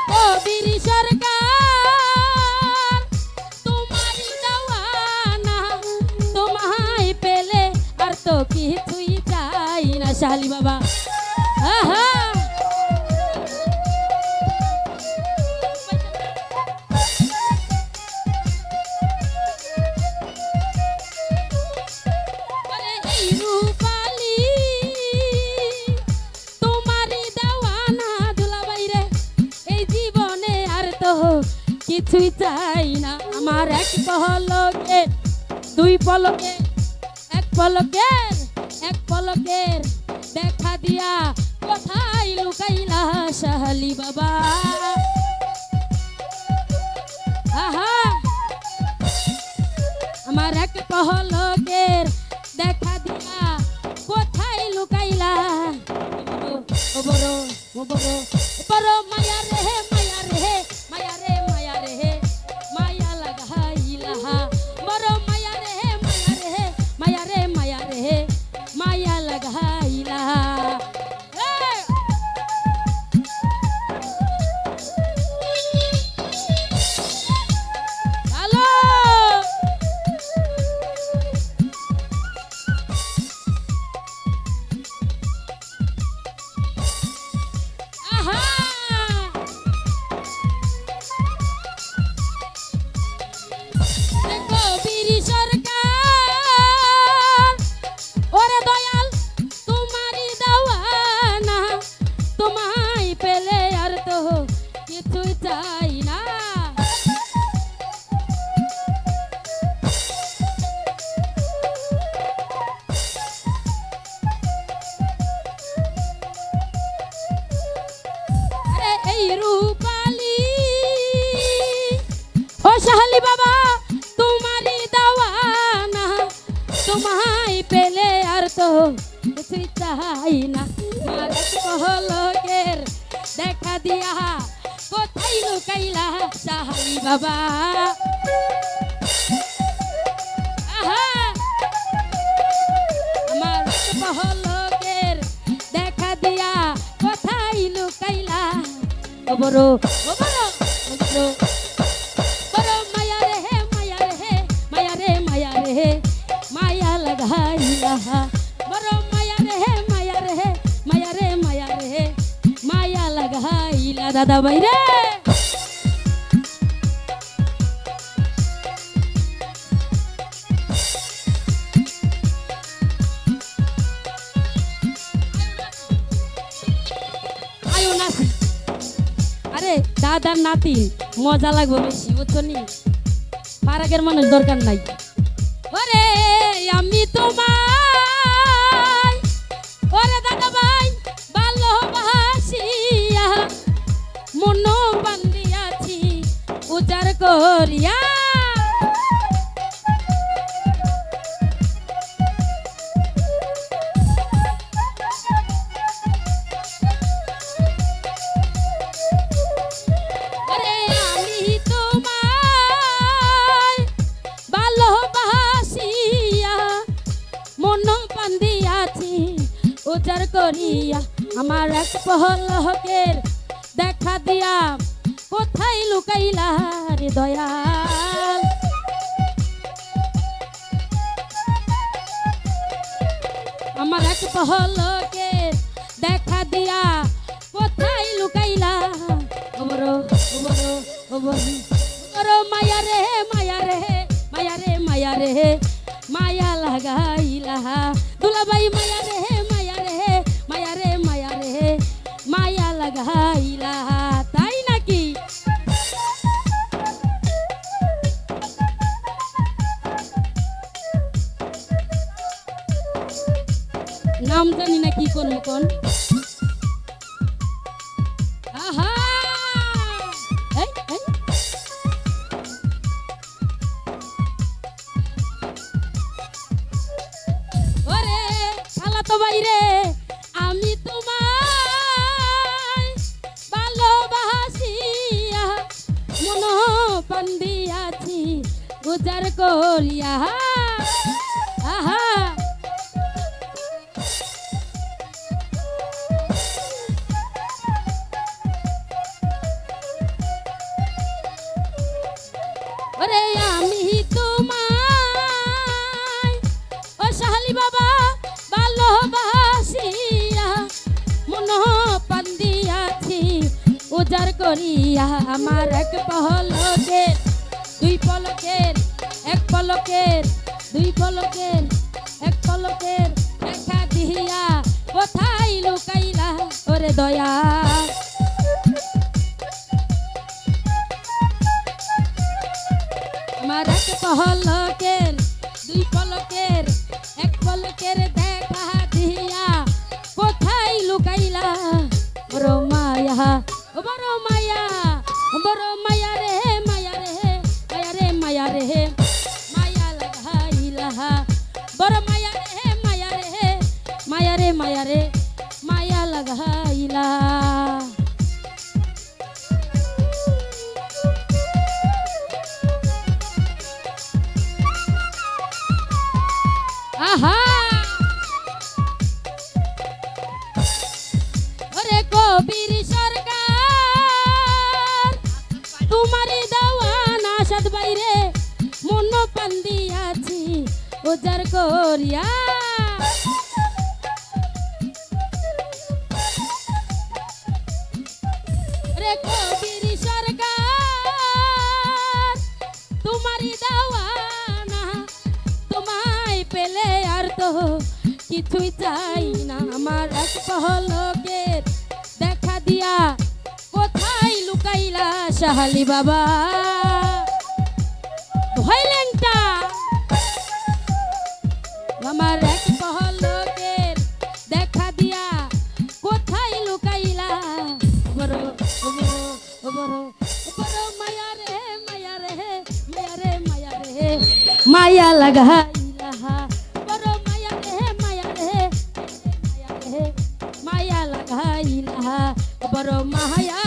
কবির সরকার তোমারই দেওয়ানা, তোমায় পেলে আর তো কিছুই চাই না শালি বাবা। আহা কিছুই চাই না আমার। এক পলকে দুই পলকে এক পলকের দেখা দিয়া কোথায় লুকাইলা শালি বাবা। আহা আমার এক পলকের দেখা দিয়া কোথায় লুকাইলা। ও বড় ও বড় ও বড় মায়া রে মায়া রে মায়া রে মায়া রে মায়া লাগাইলা। বড় মায়া রে মায়া রে মায়া রে মায়া রে মায়া লাগাইলা। হ্যালো কবির সরকার ওরে দয়াল তোমারই দেওয়ানা, তোমায় পেলে আর তো কিছুই চাই না। আরে এই রূপালী ও শালি বাবা তোমারই দেওয়ানা, তোমায় পেলে আর তো কিছুই চাই না। আমার পলকের দেখা দিয়া কোথায় লুকাইলা শালি বাবা। আহা আমার পলকের দেখা দিয়া কোথায় লুকাইলা। ও বড় ও বড় ও বড় বড় মায়া রে মায়া রে মায়া রে মায়া রে মায়া লাগাইলা। বড় মায়া রে মায়া রে মায়া রে মায়া রে মায়া লাগাইলা। দাদা ভাই রে আয়ো নাচি। আরে দাদার নাতি মজা লাগবে বেশি বুঝছো নি, পারাগের মানুষ দরকার নাই। ওরে আমি তোমায় ওরে দাদা ভাই ভালোবাসিয়া মন বান্ধিয়াছি উজার করিয়া। উজার করিয়া আমার এক পলকের দেখা দিয়া কোথায় লুকাইলা রে দয়াল। আমার এক পলকের দেখা দিয়া কোথায় লুকাইলা। ও বড় ও বড় ও বড় মায়া রে মায়া রে মায়া রে মায়া রে মায়া লাগাইলা। দুলাভাই মায়া রে মায়া রে মায়া রে মায়া রে মায়া লাগাইলা। তাই নাকি? নাম জানি না কি কোন কোন। আহা এই এই ওরে খালা তো বাইরে আমি তোমায় ভালোবাসিয়া মন পান্দিয়াছি উজার করিয়া। আহা উজাড় করিয়া আমার এক পলকের দুই পলকের এক পলকের দুই পলকের এক পলকের দেখা দিয়া কোথায় লুকাইলা ওরে দয়া আমার এক পলকের দুই পলকের এক পলকের দেখা দিয়া কোথায় লুকাইলা বড় মায়া বড় মায়া বড় মায়া রে মায়া রে মায়া রে মায়া রে মায়া লাগাইলা বড় মায়া রে মায়া রে মায়া রে মায়া রে মায়া লাগাইলা আহা ওরে কবির সরকার তোমারই দেওয়ান আসাদ বাইরে মন পান দিয়াছি উজাড় করিয়া রে কবির সরকার তোমারই দেওয়ানা তোমায় পেলে আর তো কিছুই চাই না আমার এক পলকের দেখা দিয়া কোথায় লুকাইলা শাহালি বাবা ভয়লেনটা আমার এক পলকের দেখা দিয়া কোথায় লুকাইলা বড় বড় বড় বড় মায়া রে মায়া রে মায়া রে মায়া রে মায়া লাগাইলা বড় মায়া রে মায়া রে মায়া রে মায়া লাগাইলা বড় মায়া